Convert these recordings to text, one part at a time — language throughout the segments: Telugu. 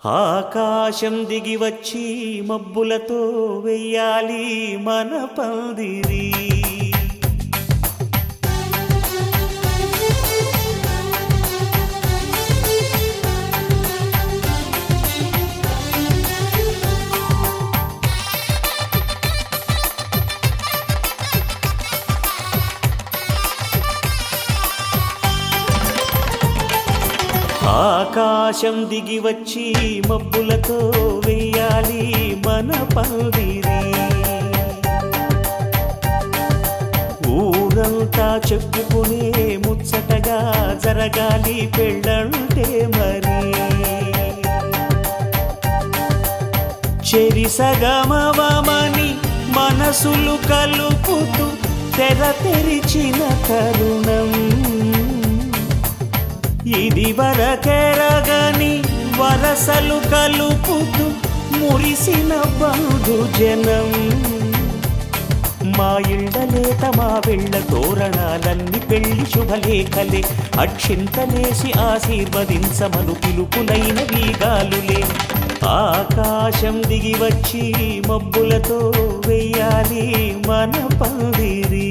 ఆకాశం దిగి వచ్చి మబ్బులతో వెయ్యాలి మన పందిరి. ఆకాశం దిగి వచ్చి మబ్బులతో వెయ్యాలి మన పందిరి. ఊరంతా చెప్పుకునే ముచ్చటగా జరగాలి పెళ్ళంటే మరి. చెరిసగమవమని మనసులు కలుపుతూ తెర తెరిచిన తరుణం ఇది వరకెరగని వరసలు కలుపుతూ మురిసిన బంధుజనం. మా ఇళ్ళలేత మా వెళ్ళ తోరణాలన్నీ పెళ్లి శుభలేఖలే. అక్షింతలేసి ఆశీర్వదించమను పిలుపులైన వీగాలులే. ఆకాశం దిగి వచ్చి మబ్బులతో వెయ్యాలి మన పందిరి.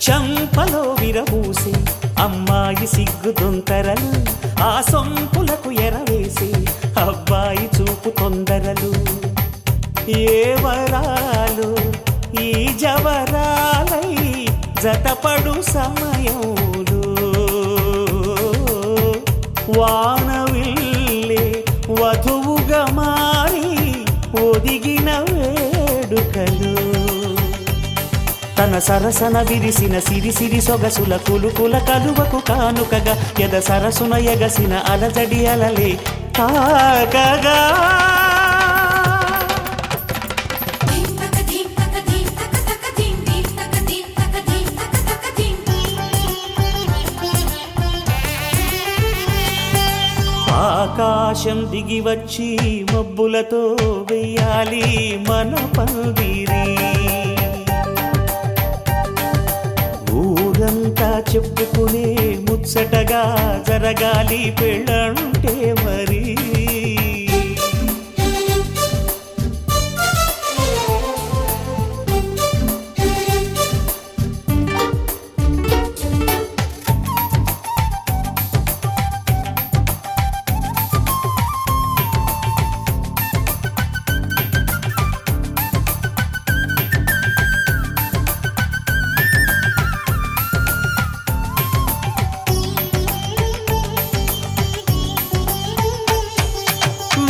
చంపలో విరబూసి అమ్మాయి సిగ్గుదొంతరలు, ఆ సొంపులకు ఎరవేసి అబ్బాయి చూపు తొందరలు. ఏ వరాలు ఈ జవరాలై జతపడు సమయంలో వానవిల్లే వధువుగా మారి ఒదిగిన వేడుకలు. తన సరసన విరిసిన సిరిసిరి సొగసుల కులుకుల కలువకు కానుకగా ఎద సరసున ఎగసిన అలజడి అలలే తాకగా. ఆకాశం దిగి వచ్చి మబ్బులతో వెయ్యాలి మన పందిరి. ఊరంతా చెప్పుకునే ముచ్చటగా జరగాలి పెళ్ళంటే మరి.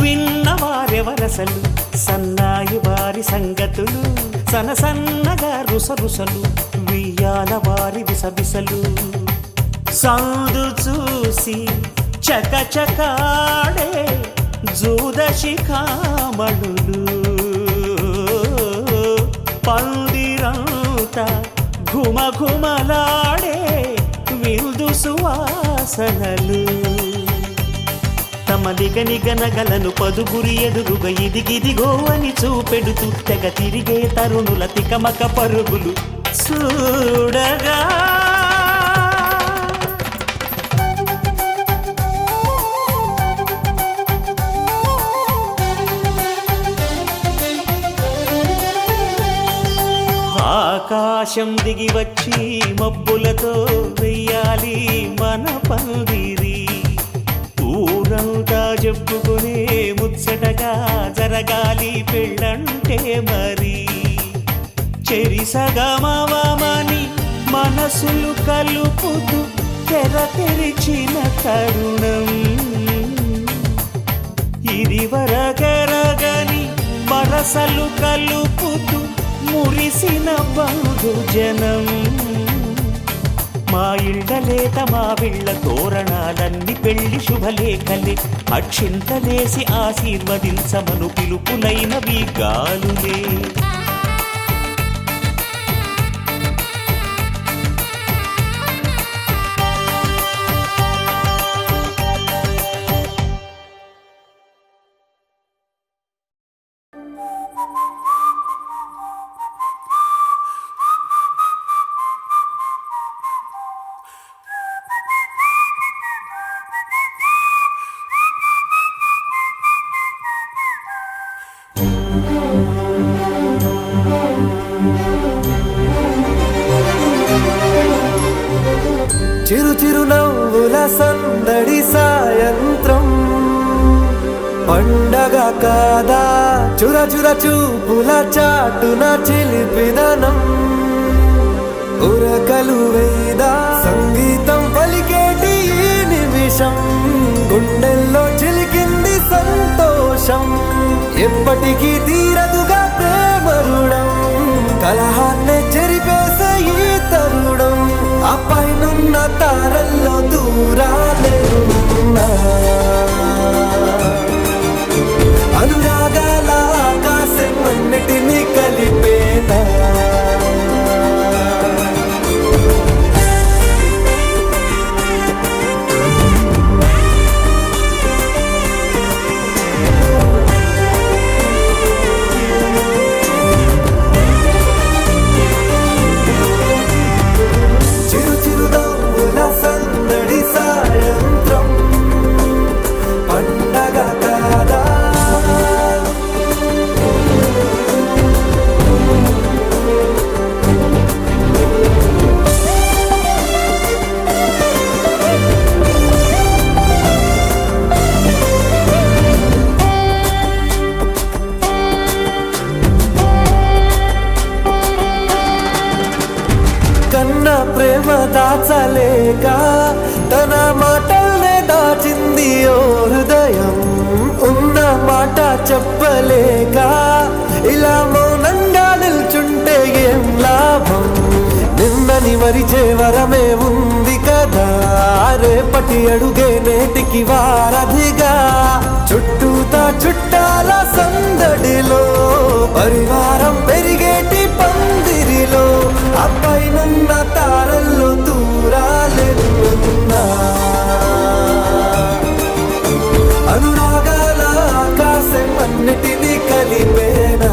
విన్నవారెవరసలు సన్నాయి వారి సంగతులు, సనసన్నగా రుసరుసలు వియ్యాల వారి విసవిసలు. సందు చూసి చకచకాడే జూదశిఖామణులు, పందిరంతా ఘుమఘుమలాడే విందు సువాసనలు. తమ నిగనిగనగలను పదుగురి ఎదురుగా ఇదిగిదిగో అని చూపెడుతూ తెగ తిరిగే తరుణుల తికమక పరుగులు చూడగా. ఆకాశం దిగి వచ్చి మబ్బులతో వెయ్యాలి మన పందిరి. ఊరంతా చెప్పుకునే ముచ్చటగా జరగాలి పెళ్ళంటే మరి. చెరిసగమవమని మనసులు కలుపుతూ తెర తెరిచిన తరుణం ఇది వరకెరగని వరసలు కలుపుతూ మురిసిన బంధుజనం. మా ఇళ్ళలేత మా వెళ్ళ తోరణాలన్నీ పెళ్లి శుభలేఖలే. అక్షింతలేసి ఆశీర్వదించమను పిలుపులైన వీగాలులే. చిరు చిరు నవ్వుల సందడి సాయంత్రం పండగ కాదా చుర చుర చూపుల చాటున చిలిపిదనం ఉరకలు వేదా సంగీతం పలికేటి ఈ నిమిషం గుండెల్లో చిలికింది సంతోషం ఎప్పటికీ తీరదుగా ప్రేమ రుణం కలహాన్నే చెరిపేసే ఈ తరుణం ఆ పైనున్న తారల్లో దూరాలే ఉన్నా అనురాగాల ఆకాశం అన్నిటినీ కలిపేనా ప్రేమ దాచలేక తన మాటల్నే దాచింది ఓ హృదయం ఉన్న మాట చెప్పలేక ఇలా మౌనంగా నిల్చుంటే ఏం లాభం నిన్నని మరిచే వరమే ఉంది కదా రేపటి అడుగే నేటికి వారధిగా చుట్టూతా చుట్టాల సందడిలో పరివారం పెరిగేటి పందిరిలో అపైనున్న తారల్లో దూరాలెన్నున్నా అనురాగాల ఆకాశం అన్నిటినీ కలిపేనా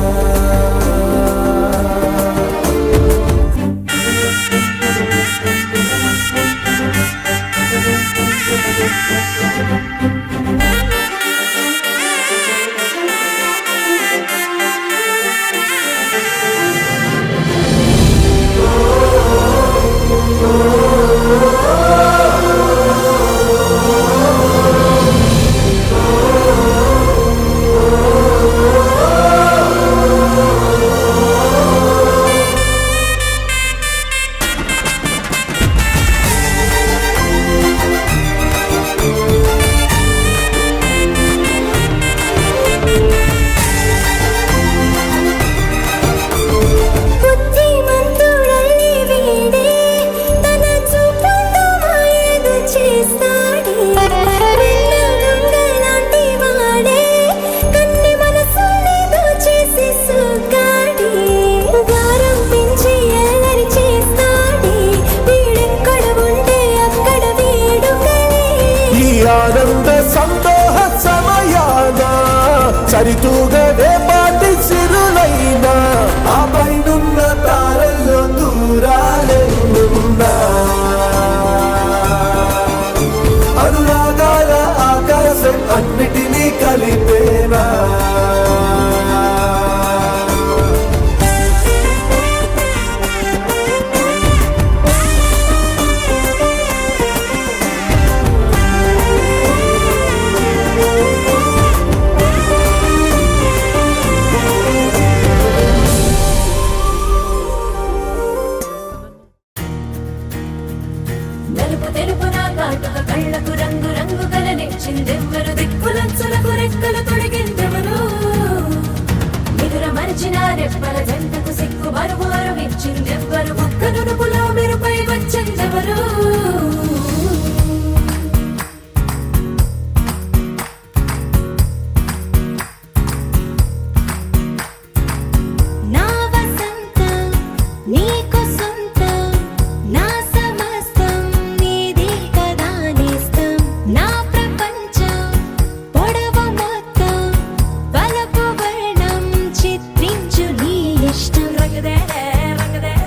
ఆనంద సంతోష సమయాన సరితూగనే పాటి సిరులైనా ఆ పైనున్న తారల్లో దూరాలెన్నున్నా అనురాగాల ఆకాశం అన్నిటినీ కలిపేనా కళ్ళకు రంగు రంగు కలనిచ్చిందెవ్వరు దిక్కులంచులకు రెక్కలు తొడిగిందెవరు నిదుర మరిచిన రెప్పల జంటకు సిక్కు బరువారు ఇచ్చిందెవ్వరు ఒక్క నునుపులో మెరుపై వచ్చిందెవరు రంగదే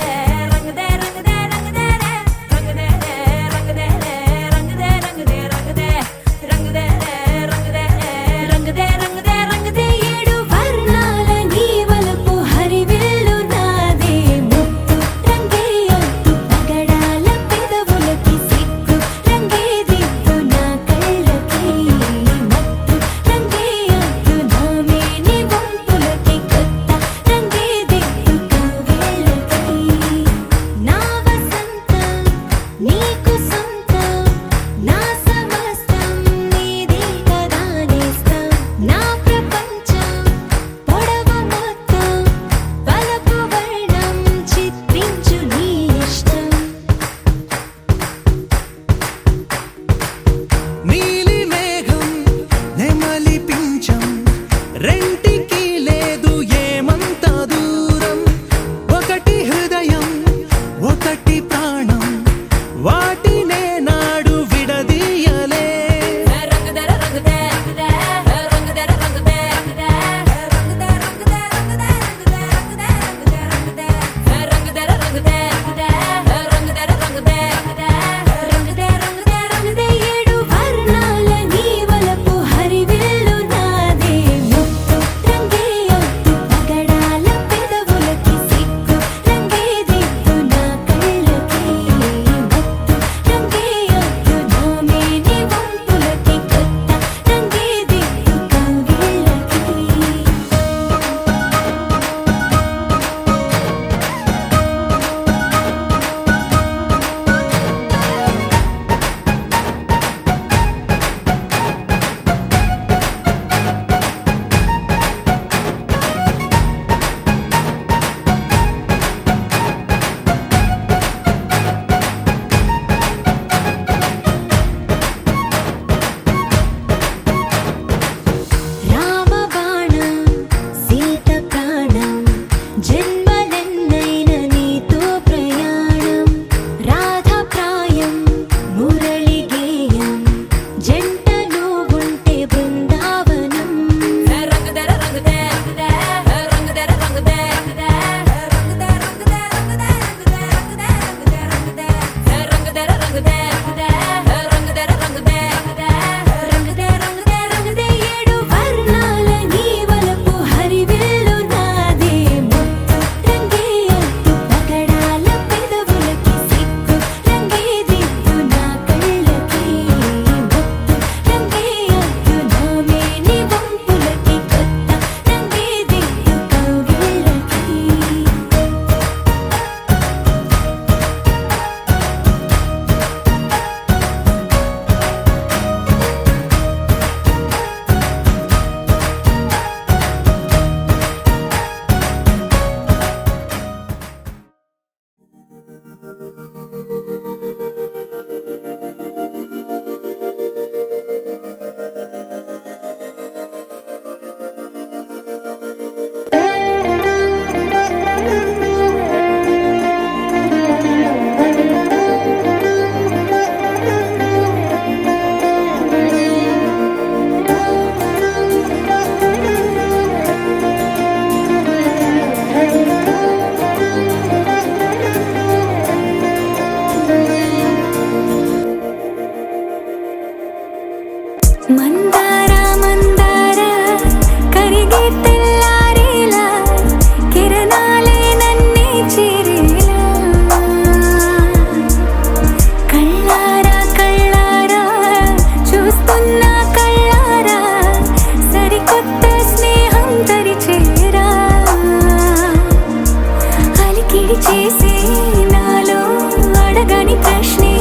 ప్రశ్నే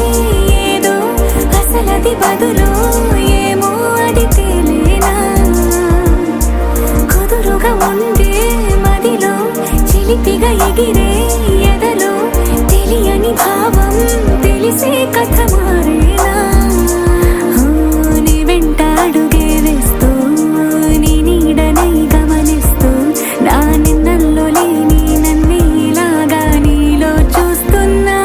ఏదో అసలది బదులు ఏమో అది తేలేనా కుదురుగా ఉండే మదిలో చిలిపిగా ఎగిరే ఎదలో తెలియని భావం తెలిసే కథ మారేనా నీ వెంట అడుగే వేస్తూ నీ నీడనై గమనిస్తూ నా నిన్నల్లో లేని నన్నే ఇలాగా నీలో చూస్తున్నా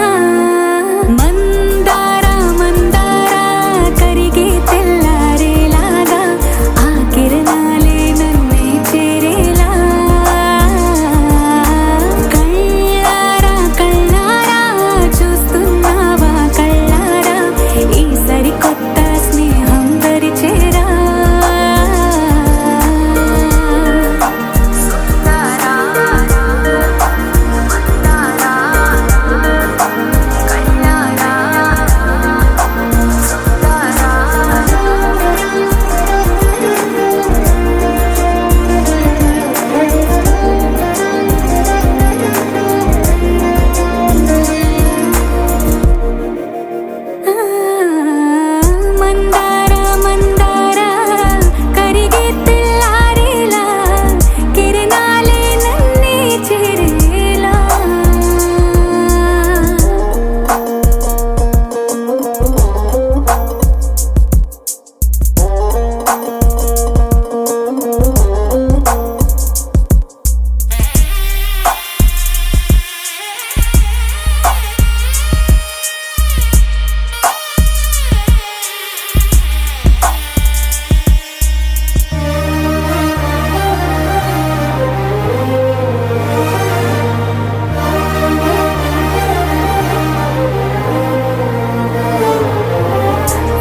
మందార మందార కరిగే తెల్లారేలాగా ఆ కిరణాలే నన్నే చేరేలా కళ్ళారా కళ్ళారా చూస్తున్నావా కళ్ళారా ఈ సరికొత్త స్నేహం పరిచేరా మందార మందార కరిగే తెల్లారేలా కిరణాలే నన్నే చేరేలా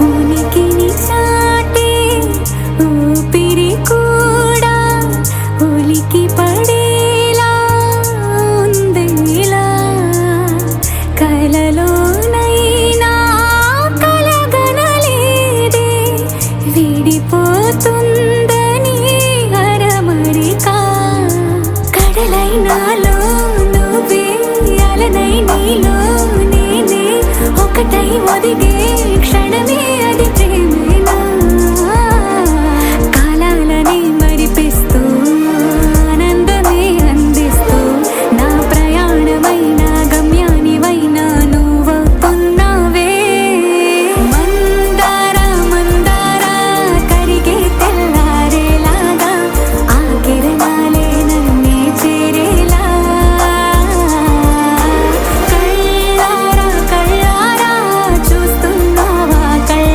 ఉనికిని చాటే ఊపిరి కూడా ఉలికి పడేలా ఉందేలా కలలోనైనా కలగనలేదే విడిపోతుందని అరమరిక కడలైనాలో నువ్వే అలనై నీలో నేనే ఒకటై ఒదిగే క్షణమే అది ప్రేమేనా కాలాలని మరిపిస్తూ ఆనందమే అందిస్తూ నా ప్రయాణమైన గమ్యానివైనా నువ్వవుతున్నావే మందార మందార కరిగే తెల్లారేలాగా ఆ కిరణాలే నన్నే చేరేలా కళ్ళారా కళ్ళారా చూస్తున్నావా కళ్ళారా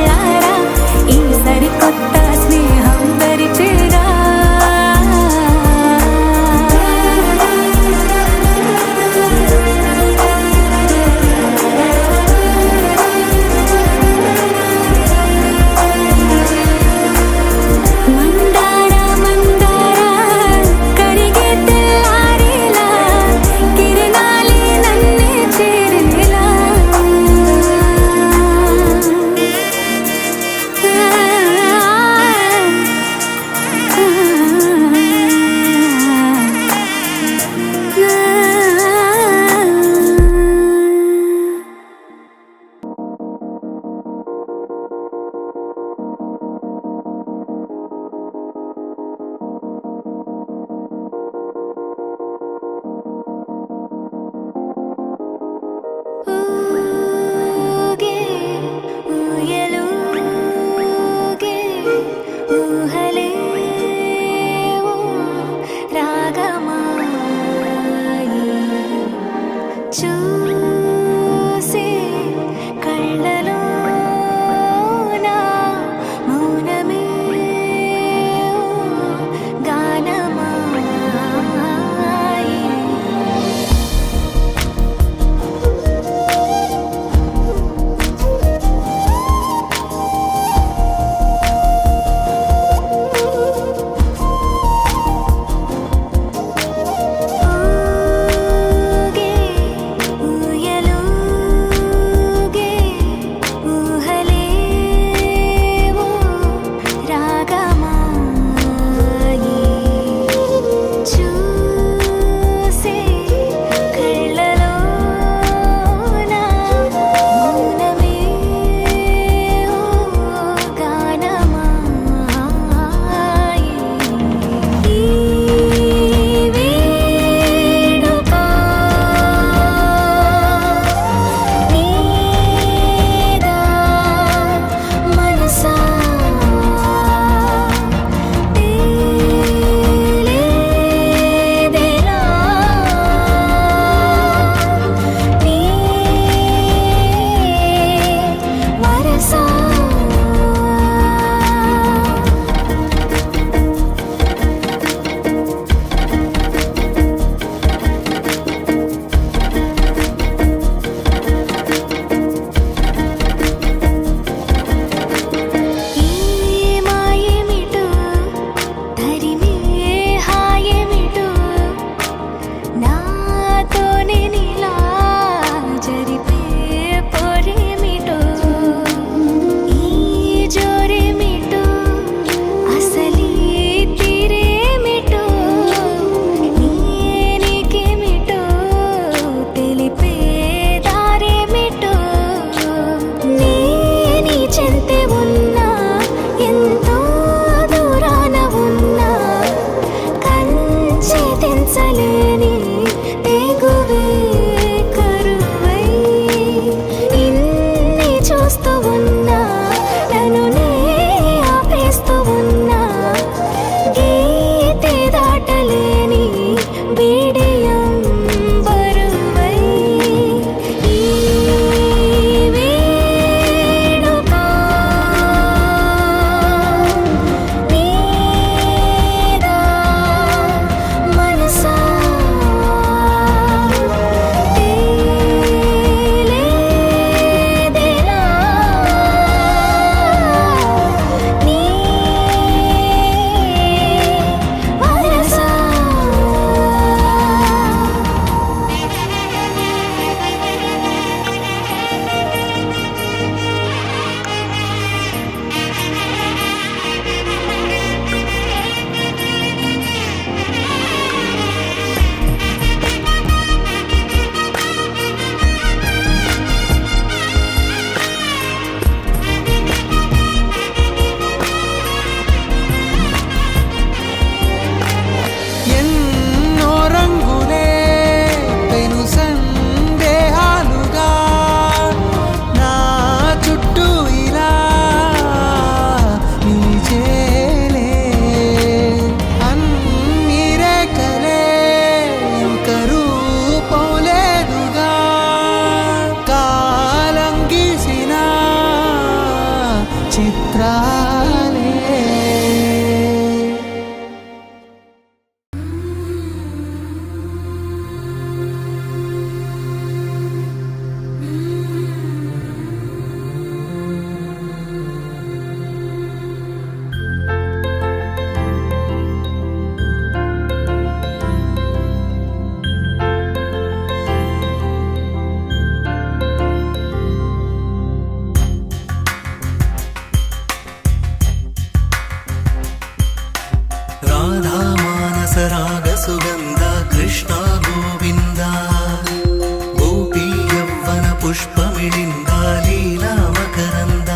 మిళింద లీలా మకరంద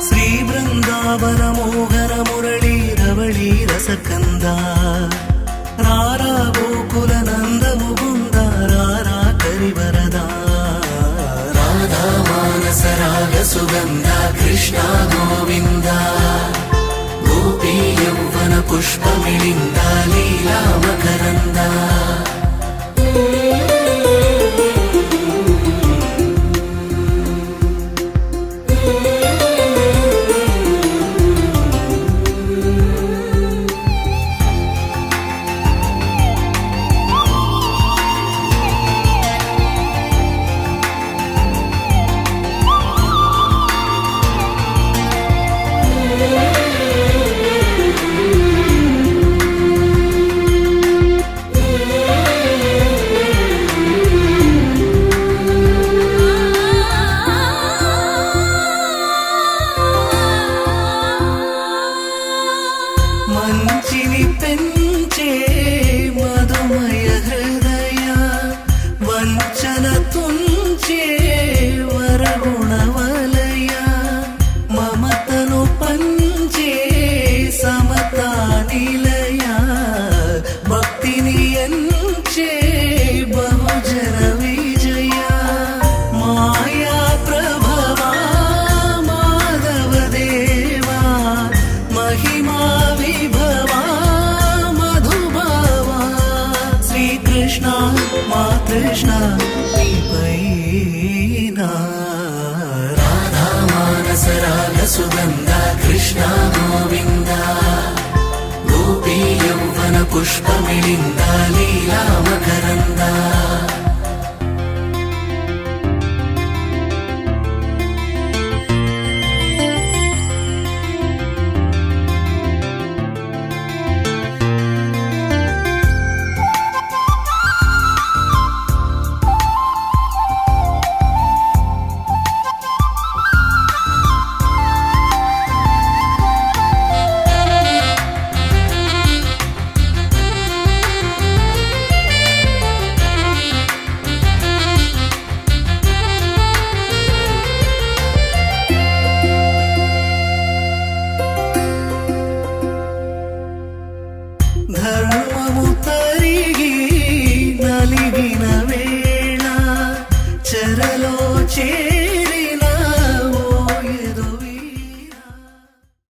శ్రీ బృందావన మోహన మురళీ రవళీ రసకంద రారా గోకుల నంద ముకుంద రారా కరివరద రాధా మానస రాగ సుగంధ కృష్ణ గోవింద గోపీ యౌవన పుష్ప మిళింద లీలా మకరంద మంచిని పెంచే మధుమయ హృదయ వంచన తుంచే వరగుణవలయ మమతను పంచే సమతా నిలయ భక్తిని ఎంచే బహుజన విజయ మాయా ప్రభవా మాధవ దేవా మహిమా విభవా మధుభావా శ్రీకృష్ణ మా కృష్ణ నీపైనా రాధా మానస రాగ సుగంధ కృష్ణ గోవింద గోపీ యౌవన పుష్ప మిళింద లీలా మకరంద